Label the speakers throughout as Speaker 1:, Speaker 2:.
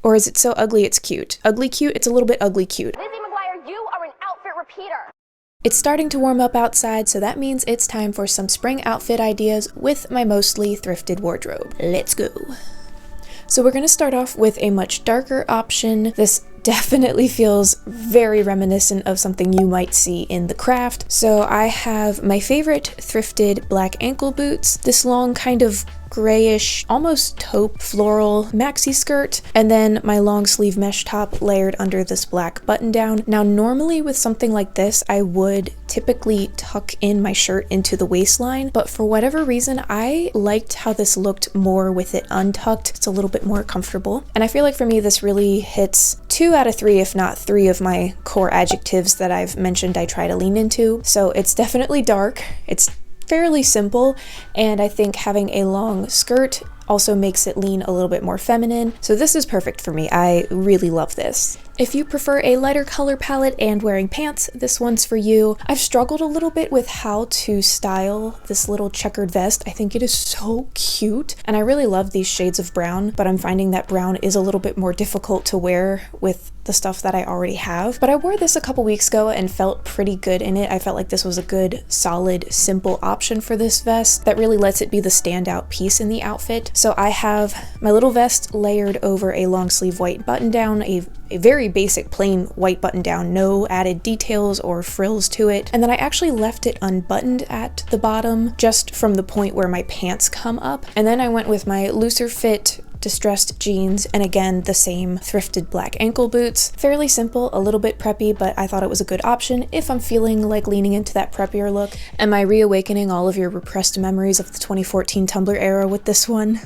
Speaker 1: Or is it so ugly it's cute? Ugly cute? It's a little bit ugly cute.
Speaker 2: Lizzie McGuire, you are an outfit repeater.
Speaker 1: It's starting to warm up outside, so that means it's time for some spring outfit ideas with my mostly thrifted wardrobe. Let's go. So we're going to start off with a much darker option. This definitely feels very reminiscent of something you might see in the craft. So I have my favorite thrifted black ankle boots, this long kind of grayish, almost taupe floral maxi skirt, and then my long sleeve mesh top layered under this black button down. Now normally with something like this I would typically tuck in my shirt into the waistline, but for whatever reason I liked how this looked more with it untucked. It's a little bit more comfortable, and I feel like for me this really hits 2 out of 3, if not 3 of my core adjectives that I've mentioned I try to lean into. So it's definitely dark, it's fairly simple, and I think having a long skirt also makes it lean a little bit more feminine. So this is perfect for me. I really love this. If you prefer a lighter color palette and wearing pants, this one's for you. I've struggled a little bit with how to style this little checkered vest. I think it is so cute, and I really love these shades of brown, but I'm finding that brown is a little bit more difficult to wear with the stuff that I already have. But I wore this a couple weeks ago and felt pretty good in it. I felt like this was a good, solid, simple option for this vest that really lets it be the standout piece in the outfit. So I have my little vest layered over a long sleeve white button down, a very basic plain white button down, no added details or frills to it. And then I actually left it unbuttoned at the bottom, just from the point where my pants come up. And then I went with my looser fit distressed jeans, and again the same thrifted black ankle boots. Fairly simple, a little bit preppy, but I thought it was a good option if I'm feeling like leaning into that preppier look. Am I reawakening all of your repressed memories of the 2014 Tumblr era with this one?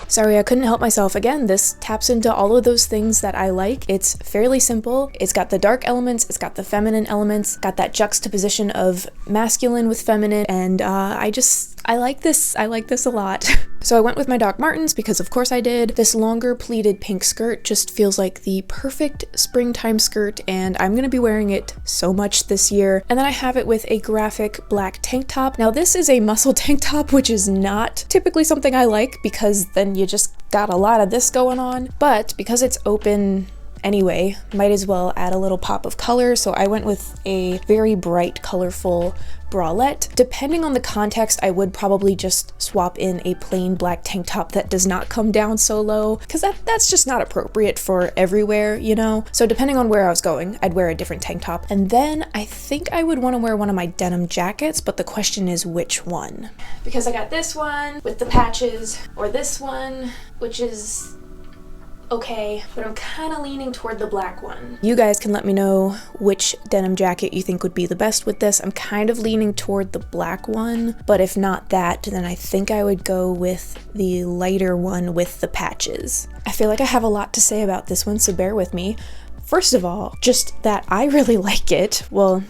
Speaker 1: Sorry, I couldn't help myself. Again, this taps into all of those things that I like. It's fairly simple. It's got the dark elements, it's got the feminine elements, got that juxtaposition of masculine with feminine, and I like this. I like this a lot. So I went with my Doc Martens because of course I did. This longer pleated pink skirt just feels like the perfect springtime skirt, and I'm gonna be wearing it so much this year. And then I have it with a graphic black tank top. Now this is a muscle tank top, which is not typically something I like because then you just got a lot of this going on. But because it's open anyway, might as well add a little pop of color. So I went with a very bright, colorful bralette. Depending on the context, I would probably just swap in a plain black tank top that does not come down so low, because that's just not appropriate for everywhere, you know? So depending on where I was going, I'd wear a different tank top. And then I think I would want to wear one of my denim jackets, but the question is which one? Because I got this one with the patches, or this one, which is okay, but I'm kind of leaning toward the black one. You guys can let me know which denim jacket you think would be the best with this. I'm kind of leaning toward the black one, but if not that, then I think I would go with the lighter one with the patches. I feel like I have a lot to say about this one, so bear with me. First of all, just that I really like it. Well,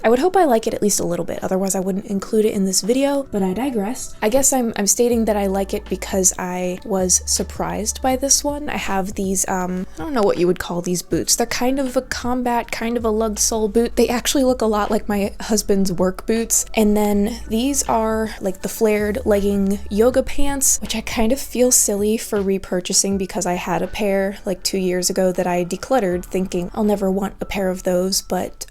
Speaker 1: I would hope I like it at least a little bit, otherwise I wouldn't include it in this video, but I digress. I guess I'm stating that I like it because I was surprised by this one. I have these, I don't know what you would call these boots. They're kind of a combat, kind of a lug sole boot. They actually look a lot like my husband's work boots. And then these are like the flared legging yoga pants, which I kind of feel silly for repurchasing because I had a pair like 2 years ago that I decluttered thinking I'll never want a pair of those, but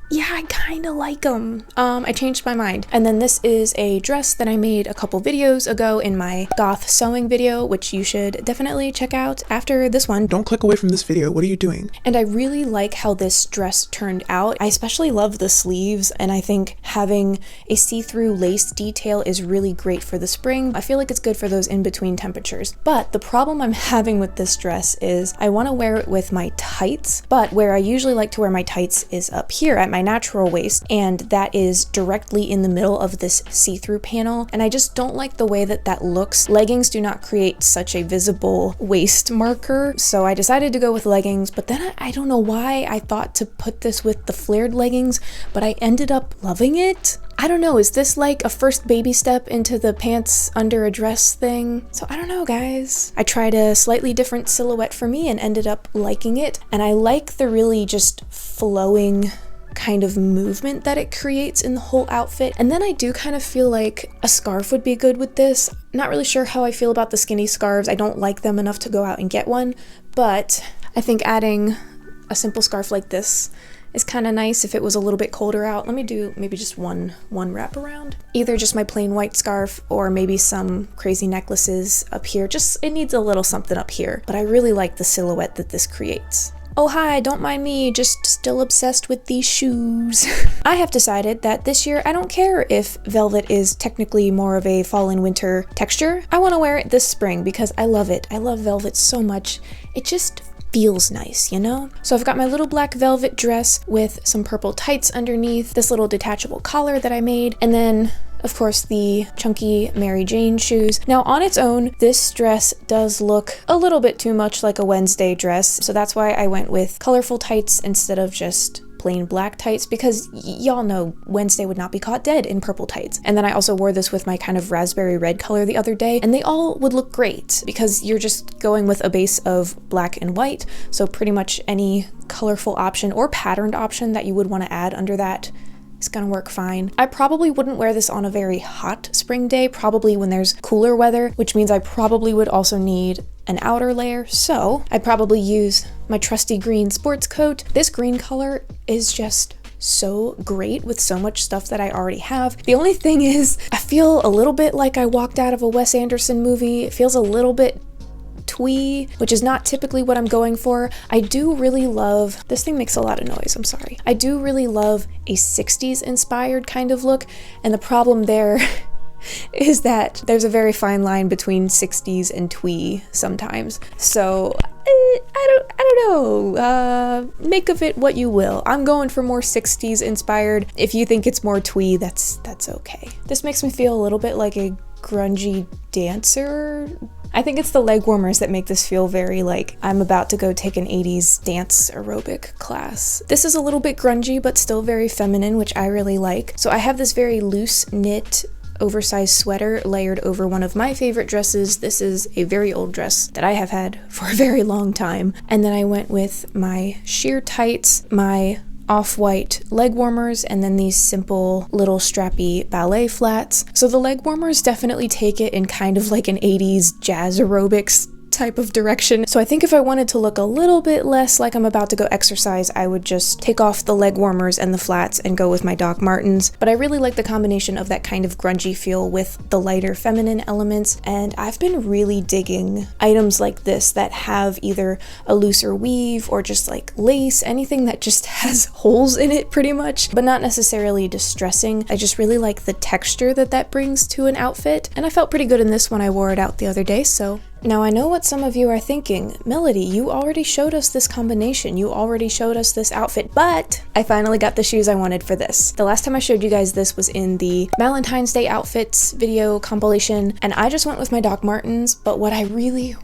Speaker 1: yeah, I kind of like them. I changed my mind. And then this is a dress that I made a couple videos ago in my goth sewing video, which you should definitely check out after this one.
Speaker 3: Don't click away from this video. What are you doing?
Speaker 1: And I really like how this dress turned out. I especially love the sleeves, and I think having a see-through lace detail is really great for the spring. I feel like it's good for those in-between temperatures. But the problem I'm having with this dress is I want to wear it with my tights, but where I usually like to wear my tights is up here at my natural waist, and that is directly in the middle of this see-through panel, and I just don't like the way that that looks. Leggings do not create such a visible waist marker, so I decided to go with leggings, but then I don't know why I thought to put this with the flared leggings, but I ended up loving it. I don't know, is this like a first baby step into the pants under a dress thing? So I don't know, guys. I tried a slightly different silhouette for me and ended up liking it, and I like the really just flowing kind of movement that it creates in the whole outfit. And then I do kind of feel like a scarf would be good with this. Not really sure how I feel about the skinny scarves. I don't like them enough to go out and get one, but I think adding a simple scarf like this is kind of nice if it was a little bit colder out. Let me do maybe just one wrap around. Either just my plain white scarf or maybe some crazy necklaces up here. Just, it needs a little something up here, but I really like the silhouette that this creates. Oh hi, don't mind me, just still obsessed with these shoes. I have decided that this year I don't care if velvet is technically more of a fall and winter texture. I want to wear it this spring because I love it. I love velvet so much. It just feels nice, you know? So I've got my little black velvet dress with some purple tights underneath, this little detachable collar that I made, and then of course the chunky Mary Jane shoes. Now on its own, this dress does look a little bit too much like a Wednesday dress, so that's why I went with colorful tights instead of just plain black tights, because y'all know Wednesday would not be caught dead in purple tights. And then I also wore this with my kind of raspberry red color the other day, and they all would look great because you're just going with a base of black and white, so pretty much any colorful option or patterned option that you would want to add under that is gonna work fine. I probably wouldn't wear this on a very hot spring day, probably when there's cooler weather, which means I probably would also need an outer layer, so I'd probably use my trusty green sports coat. This green color is just so great with so much stuff that I already have. The only thing is, I feel a little bit like I walked out of a Wes Anderson movie. It feels a little bit twee, which is not typically what I'm going for. I do really love, this thing makes a lot of noise, I'm sorry. I do really love a 60s inspired kind of look, and the problem there is that there's a very fine line between 60s and twee sometimes. So I don't know, make of it what you will. I'm going for more 60s inspired. If you think it's more twee, that's okay. This makes me feel a little bit like a grungy dancer. I think it's the leg warmers that make this feel very like I'm about to go take an 80s dance aerobic class. This is a little bit grungy, but still very feminine, which I really like. So I have this very loose knit oversized sweater layered over one of my favorite dresses. This is a very old dress that I have had for a very long time. And then I went with my sheer tights, my off-white leg warmers, and then these simple little strappy ballet flats. So the leg warmers definitely take it in kind of like an 80s jazz aerobics type of direction. So I think if I wanted to look a little bit less like I'm about to go exercise, I would just take off the leg warmers and the flats and go with my Doc Martens. But I really like the combination of that kind of grungy feel with the lighter feminine elements, and I've been really digging items like this that have either a looser weave or just like lace, anything that just has holes in it pretty much, but not necessarily distressing. I just really like the texture that that brings to an outfit, and I felt pretty good in this when I wore it out the other day. So now I know what some of you are thinking. Melody, you already showed us this combination. You already showed us this outfit, but I finally got the shoes I wanted for this. The last time I showed you guys this was in the Valentine's Day outfits video compilation, and I just went with my Doc Martens, but what I really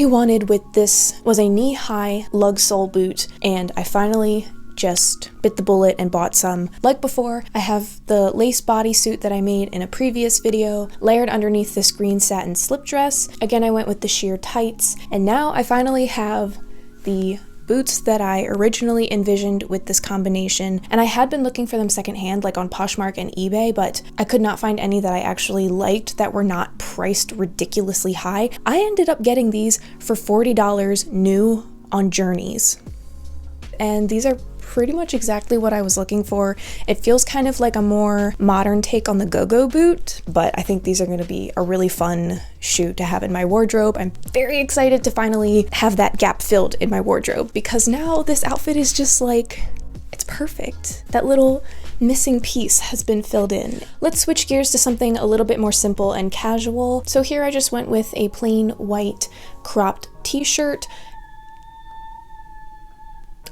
Speaker 1: wanted with this was a knee-high lug sole boot, and I finally just bit the bullet and bought some. Like before, I have the lace bodysuit that I made in a previous video layered underneath this green satin slip dress. Again, I went with the sheer tights, and now I finally have the boots that I originally envisioned with this combination, and I had been looking for them secondhand, like on Poshmark and eBay, but I could not find any that I actually liked that were not priced ridiculously high. I ended up getting these for $40 new on Journeys, and these are pretty much exactly what I was looking for. It feels kind of like a more modern take on the go-go boot, but I think these are going to be a really fun shoe to have in my wardrobe. I'm very excited to finally have that gap filled in my wardrobe, because now this outfit is just like, it's perfect. That little missing piece has been filled in. Let's switch gears to something a little bit more simple and casual. So here I just went with a plain white cropped t-shirt,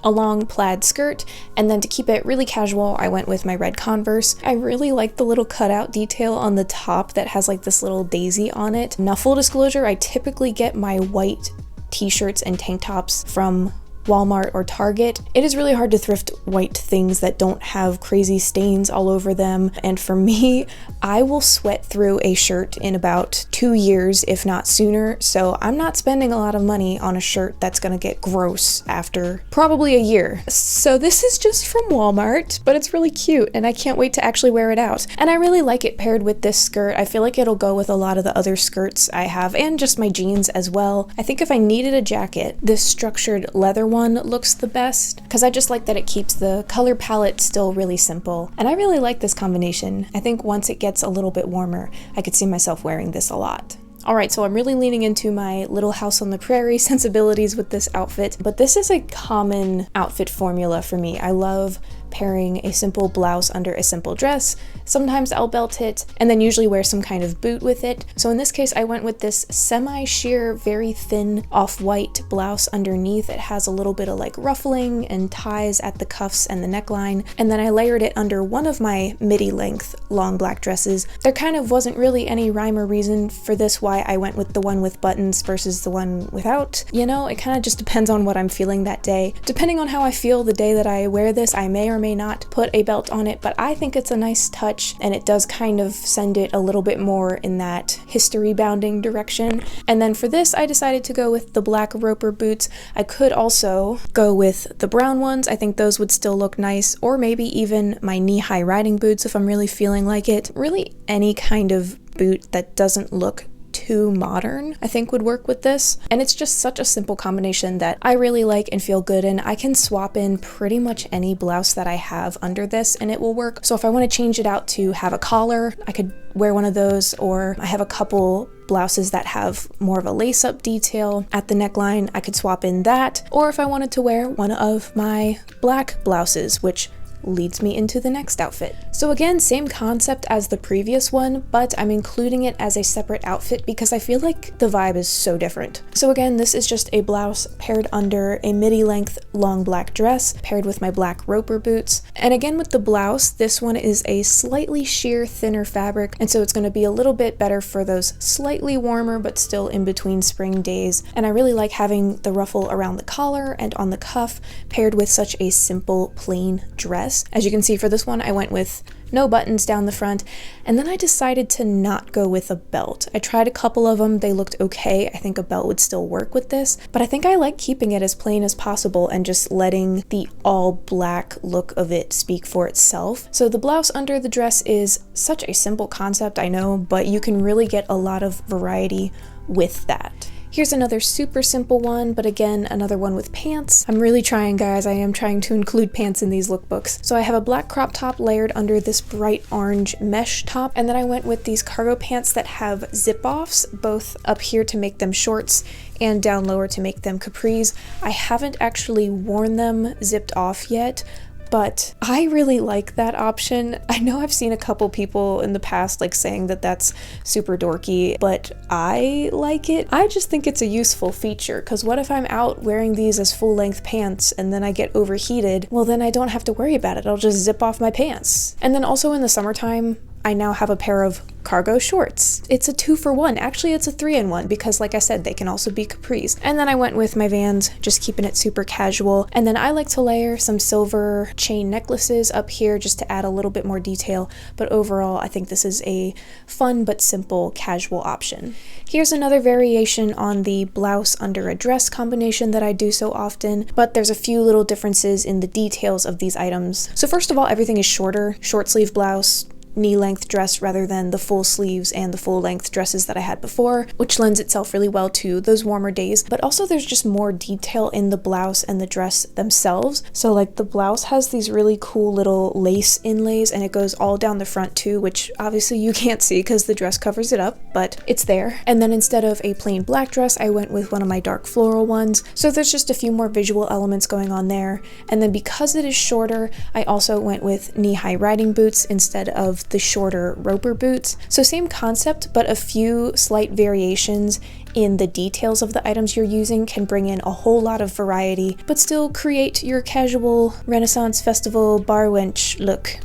Speaker 1: a long plaid skirt, and then to keep it really casual, I went with my red Converse. I really like the little cutout detail on the top that has like this little daisy on it. Now, full disclosure, I typically get my white t-shirts and tank tops from Walmart or Target. It is really hard to thrift white things that don't have crazy stains all over them, and for me, I will sweat through a shirt in about 2 years, if not sooner, so I'm not spending a lot of money on a shirt that's gonna get gross after probably a year. So this is just from Walmart, but it's really cute and I can't wait to actually wear it out. And I really like it paired with this skirt. I feel like it'll go with a lot of the other skirts I have and just my jeans as well. I think if I needed a jacket, this structured leather one looks the best because I just like that it keeps the color palette still really simple. And I really like this combination. I think once it gets a little bit warmer, I could see myself wearing this a lot. Alright, so I'm really leaning into my Little House on the Prairie sensibilities with this outfit, but this is a common outfit formula for me. I love pairing a simple blouse under a simple dress. Sometimes I'll belt it and then usually wear some kind of boot with it. So in this case, I went with this semi-sheer, very thin off-white blouse underneath. It has a little bit of like ruffling and ties at the cuffs and the neckline. And then I layered it under one of my midi length long black dresses. There kind of wasn't really any rhyme or reason for this why I went with the one with buttons versus the one without. You know, it kind of just depends on what I'm feeling that day. Depending on how I feel the day that I wear this, I may or may not put a belt on it, but I think it's a nice touch and it does kind of send it a little bit more in that history bounding direction. And then for this, I decided to go with the black roper boots. I could also go with the brown ones. I think those would still look nice, or maybe even my knee-high riding boots if I'm really feeling like it. Really any kind of boot that doesn't look too modern, I think would work with this. And it's just such a simple combination that I really like and feel good in. I can swap in pretty much any blouse that I have under this and it will work. So if I want to change it out to have a collar, I could wear one of those, or I have a couple blouses that have more of a lace-up detail at the neckline, I could swap in that. Or if I wanted to wear one of my black blouses, which leads me into the next outfit. So again, same concept as the previous one, but I'm including it as a separate outfit because I feel like the vibe is so different. So again, this is just a blouse paired under a midi length long black dress paired with my black roper boots. And again with the blouse, this one is a slightly sheer thinner fabric, and so it's going to be a little bit better for those slightly warmer but still in between spring days. And I really like having the ruffle around the collar and on the cuff paired with such a simple plain dress. As you can see for this one, I went with no buttons down the front, and then I decided to not go with a belt. I tried a couple of them, they looked okay. I think a belt would still work with this, but I think I like keeping it as plain as possible and just letting the all black look of it speak for itself. So the blouse under the dress is such a simple concept, I know, but you can really get a lot of variety with that. Here's another super simple one, but again, another one with pants. I'm really trying, guys. I am trying to include pants in these lookbooks. So I have a black crop top layered under this bright orange mesh top, and then I went with these cargo pants that have zip-offs, both up here to make them shorts and down lower to make them capris. I haven't actually worn them zipped off yet, but I really like that option. I know I've seen a couple people in the past like saying that that's super dorky, but I like it. I just think it's a useful feature, because what if I'm out wearing these as full-length pants and then I get overheated? Well, then I don't have to worry about it. I'll just zip off my pants. And then also in the summertime, I now have a pair of cargo shorts. It's a 2-for-1. Actually, it's a 3-in-1 because, like I said, they can also be capris. And then I went with my Vans, just keeping it super casual. And then I like to layer some silver chain necklaces up here just to add a little bit more detail. But overall, I think this is a fun but simple casual option. Here's another variation on the blouse under a dress combination that I do so often, but there's a few little differences in the details of these items. So first of all, everything is shorter, short sleeve blouse, knee-length dress rather than the full sleeves and the full-length dresses that I had before, which lends itself really well to those warmer days. But also there's just more detail in the blouse and the dress themselves. So like the blouse has these really cool little lace inlays, and it goes all down the front too, which obviously you can't see because the dress covers it up, but it's there. And then instead of a plain black dress, I went with one of my dark floral ones. So there's just a few more visual elements going on there. And then because it is shorter, I also went with knee-high riding boots instead of the shorter roper boots. So same concept, but a few slight variations in the details of the items you're using can bring in a whole lot of variety, but still create your casual Renaissance Festival bar wench look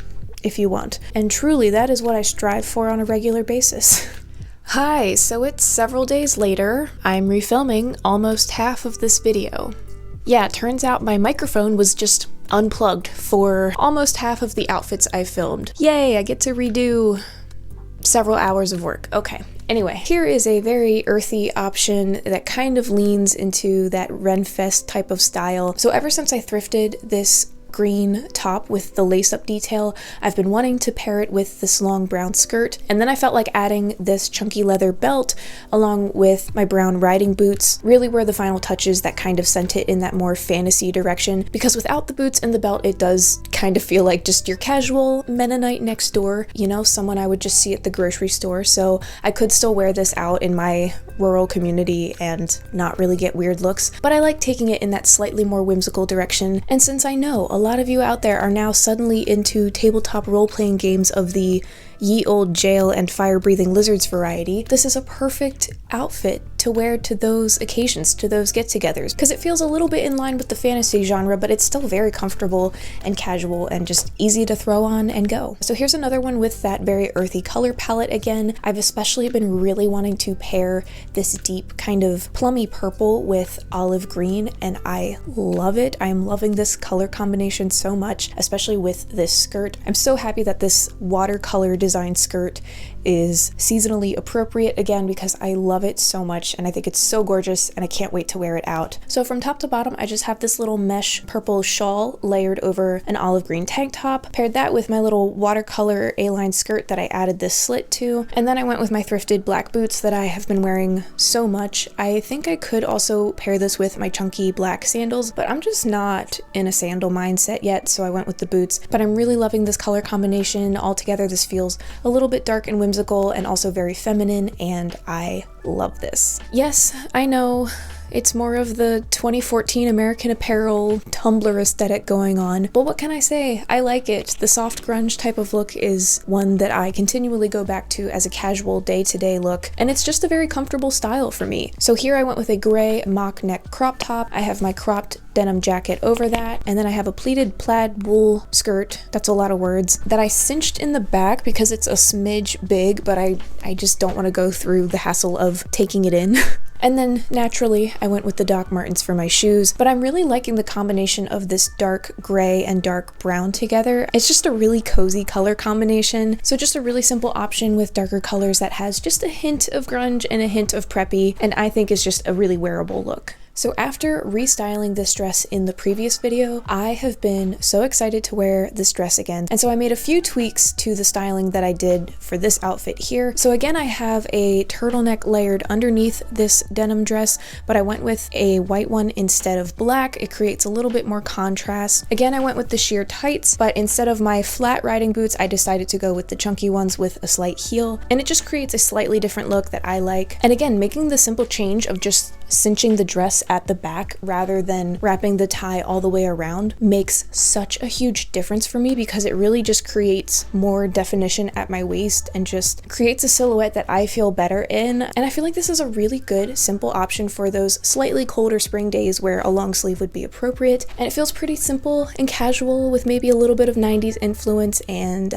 Speaker 1: if you want. And truly, that is what I strive for on a regular basis. Hi, so it's several days later. I'm refilming almost half of this video. Yeah, turns out my microphone was just unplugged for almost half of the outfits I filmed. Yay, I get to redo several hours of work. Okay. Anyway, here is a very earthy option that kind of leans into that renfest type of style. So ever since I thrifted this green top with the lace-up detail, I've been wanting to pair it with this long brown skirt, and then I felt like adding this chunky leather belt along with my brown riding boots really were the final touches that kind of sent it in that more fantasy direction, because without the boots and the belt it does kind of feel like just your casual Mennonite next door, you know, someone I would just see at the grocery store. So I could still wear this out in my rural community and not really get weird looks, but I like taking it in that slightly more whimsical direction. And since I know a lot of you out there are now suddenly into tabletop role-playing games of the ye old jail and fire-breathing lizards variety, this is a perfect outfit to wear to those occasions, to those get-togethers, because it feels a little bit in line with the fantasy genre, but it's still very comfortable and casual and just easy to throw on and go. So here's another one with that very earthy color palette again. I've especially been really wanting to pair this deep kind of plummy purple with olive green, and I love it. I'm loving this color combination so much, especially with this skirt. I'm so happy that this watercolor design skirt is seasonally appropriate again, because I love it so much and I think it's so gorgeous and I can't wait to wear it out. So from top to bottom, I just have this little mesh purple shawl layered over an olive green tank top, paired that with my little watercolor A-line skirt that I added this slit to, and then I went with my thrifted black boots that I have been wearing so much. I think I could also pair this with my chunky black sandals, but I'm just not in a sandal mindset yet, so I went with the boots. But I'm really loving this color combination. Altogether, this feels a little bit dark and whimsical and also very feminine, and I love this. Yes, I know it's more of the 2014 American Apparel Tumblr aesthetic going on, but what can I say? I like it. The soft grunge type of look is one that I continually go back to as a casual day-to-day look, and it's just a very comfortable style for me. So here I went with a gray mock neck crop top. I have my cropped denim jacket over that, and then I have a pleated plaid wool skirt, that's a lot of words, that I cinched in the back because it's a smidge big, but I just don't want to go through the hassle of taking it in. And then naturally I went with the Doc Martens for my shoes, but I'm really liking the combination of this dark gray and dark brown together. It's just a really cozy color combination. So just a really simple option with darker colors that has just a hint of grunge and a hint of preppy, and I think is just a really wearable look. So after restyling this dress in the previous video, I have been so excited to wear this dress again. And so I made a few tweaks to the styling that I did for this outfit here. So again, I have a turtleneck layered underneath this denim dress, but I went with a white one instead of black. It creates a little bit more contrast. Again, I went with the sheer tights, but instead of my flat riding boots, I decided to go with the chunky ones with a slight heel. And it just creates a slightly different look that I like. And again, making the simple change of just cinching the dress at the back rather than wrapping the tie all the way around makes such a huge difference for me, because it really just creates more definition at my waist and just creates a silhouette that I feel better in. And I feel like this is a really good, simple option for those slightly colder spring days where a long sleeve would be appropriate. And it feels pretty simple and casual with maybe a little bit of 90s influence, and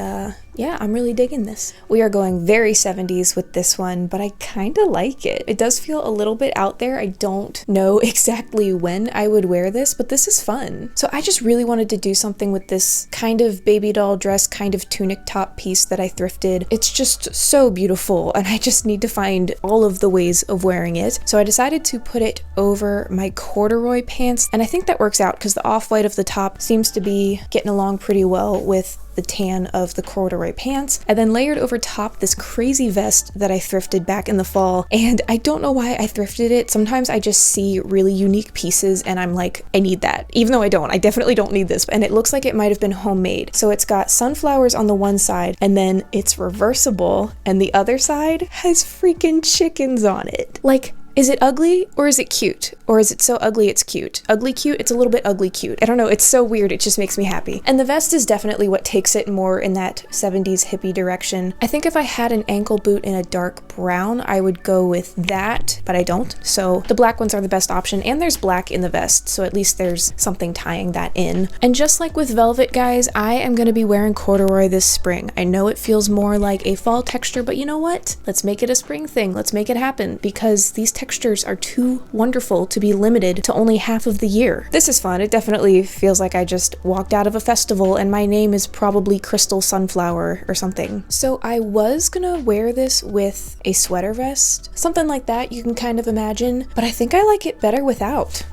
Speaker 1: yeah, I'm really digging this. We are going very 70s with this one, but I kind of like it. It does feel a little bit out there. I don't know exactly when I would wear this, but this is fun. So I just really wanted to do something with this kind of baby doll dress, kind of tunic top piece that I thrifted. It's just so beautiful, and I just need to find all of the ways of wearing it. So I decided to put it over my corduroy pants, and I think that works out because the off-white of the top seems to be getting along pretty well with the tan of the corduroy pants. And then layered over top this crazy vest that I thrifted back in the fall, and I don't know why I thrifted it. Sometimes I just see really unique pieces and I'm like, I need that, even though I don't. I definitely don't need this, and it looks like it might have been homemade. So it's got sunflowers on the one side, and then it's reversible, and the other side has freaking chickens on it. Like, is it ugly or is it cute? Or is it so ugly it's cute? Ugly cute? It's a little bit ugly cute. I don't know, it's so weird, it just makes me happy. And the vest is definitely what takes it more in that 70s hippie direction. I think if I had an ankle boot in a dark brown, I would go with that, but I don't. So the black ones are the best option, and there's black in the vest, so at least there's something tying that in. And just like with velvet, guys, I am gonna be wearing corduroy this spring. I know it feels more like a fall texture, but you know what? Let's make it a spring thing. Let's make it happen, because these textures textures are too wonderful to be limited to only half of the year. This is fun. It definitely feels like I just walked out of a festival and my name is probably Crystal Sunflower or something. So I was gonna wear this with a sweater vest, something like that you can kind of imagine, but I think I like it better without.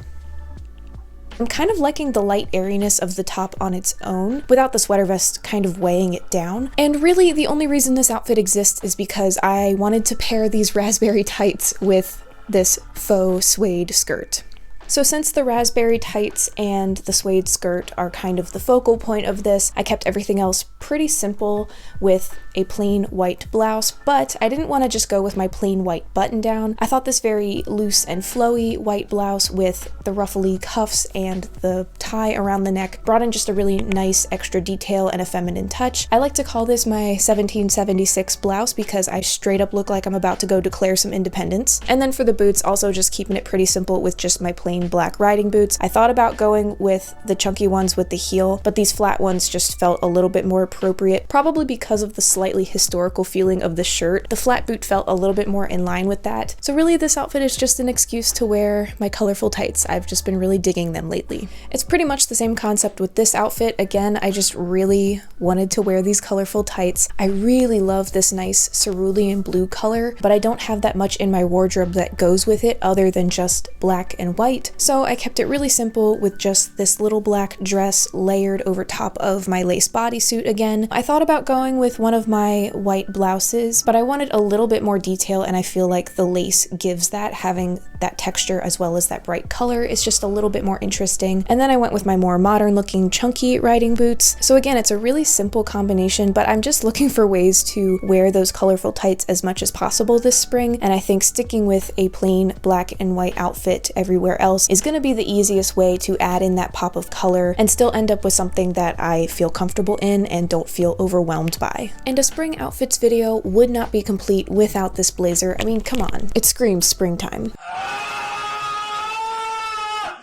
Speaker 1: I'm kind of liking the light airiness of the top on its own, without the sweater vest kind of weighing it down. And really, the only reason this outfit exists is because I wanted to pair these raspberry tights with this faux suede skirt. So since the raspberry tights and the suede skirt are kind of the focal point of this, I kept everything else pretty simple with a plain white blouse, but I didn't want to just go with my plain white button down. I thought this very loose and flowy white blouse with the ruffly cuffs and the tie around the neck brought in just a really nice extra detail and a feminine touch. I like to call this my 1776 blouse because I straight up look like I'm about to go declare some independence. And then for the boots, also just keeping it pretty simple with just my plain black riding boots. I thought about going with the chunky ones with the heel, but these flat ones just felt a little bit more appropriate, probably because of the slightly historical feeling of the shirt. The flat boot felt a little bit more in line with that. So really this outfit is just an excuse to wear my colorful tights. I've just been really digging them lately. It's pretty much the same concept with this outfit. Again, I just really wanted to wear these colorful tights. I really love this nice cerulean blue color, but I don't have that much in my wardrobe that goes with it other than just black and white. So I kept it really simple with just this little black dress layered over top of my lace bodysuit again. I thought about going with one of my white blouses, but I wanted a little bit more detail and I feel like the lace gives that, having that texture as well as that bright color is just a little bit more interesting. And then I went with my more modern looking chunky riding boots. So again, it's a really simple combination, but I'm just looking for ways to wear those colorful tights as much as possible this spring. And I think sticking with a plain black and white outfit everywhere else is going to be the easiest way to add in that pop of color and still end up with something that I feel comfortable in and don't feel overwhelmed by. And a spring outfits video would not be complete without this blazer. I mean, come on, it screams springtime.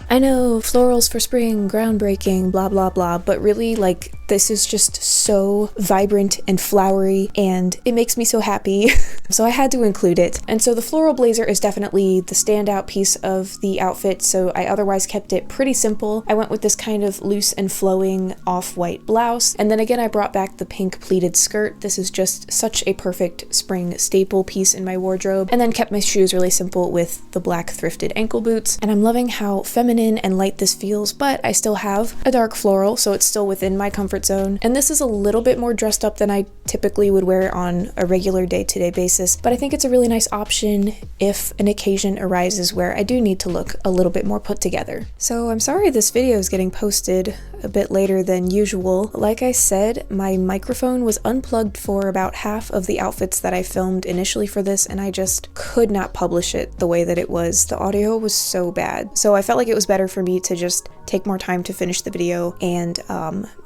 Speaker 1: I know, florals for spring, groundbreaking, blah blah blah, but really, like, this is just so vibrant and flowery and it makes me so happy. So I had to include it. And so the floral blazer is definitely the standout piece of the outfit, so I otherwise kept it pretty simple. I went with this kind of loose and flowing off-white blouse, and then again I brought back the pink pleated skirt. This is just such a perfect spring staple piece in my wardrobe, and then kept my shoes really simple with the black thrifted ankle boots. And I'm loving how feminine and light this feels, but I still have a dark floral, so it's still within my comfort zone. And this is a little bit more dressed up than I typically would wear on a regular day-to-day basis, but I think it's a really nice option if an occasion arises where I do need to look a little bit more put together. So I'm sorry this video is getting posted a bit later than usual. Like I said, my microphone was unplugged for about half of the outfits that I filmed initially for this, and I just could not publish it the way that it was. The audio was so bad. So I felt like it was better for me to just take more time to finish the video and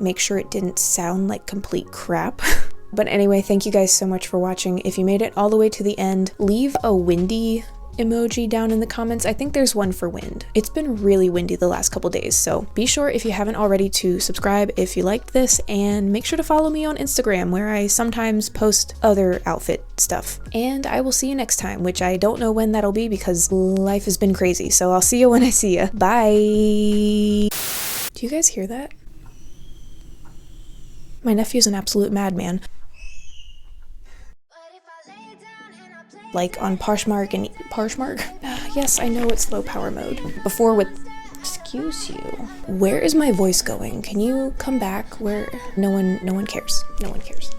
Speaker 1: make sure it didn't sound like complete crap. But anyway, thank you guys so much for watching. If you made it all the way to the end, leave a windy emoji down in the comments. I think there's one for wind. It's been really windy the last couple days, so be sure if you haven't already to subscribe if you liked this, and make sure to follow me on Instagram where I sometimes post other outfit stuff. And I will see you next time, which I don't know when that'll be because life has been crazy, so I'll see you when I see you. Bye! Do you guys hear that? My nephew's an absolute madman. Like on Poshmark and Poshmark? Yes, I know it's low power mode. Before with, excuse you. Where is my voice going? Can you come back where no one cares? No one cares.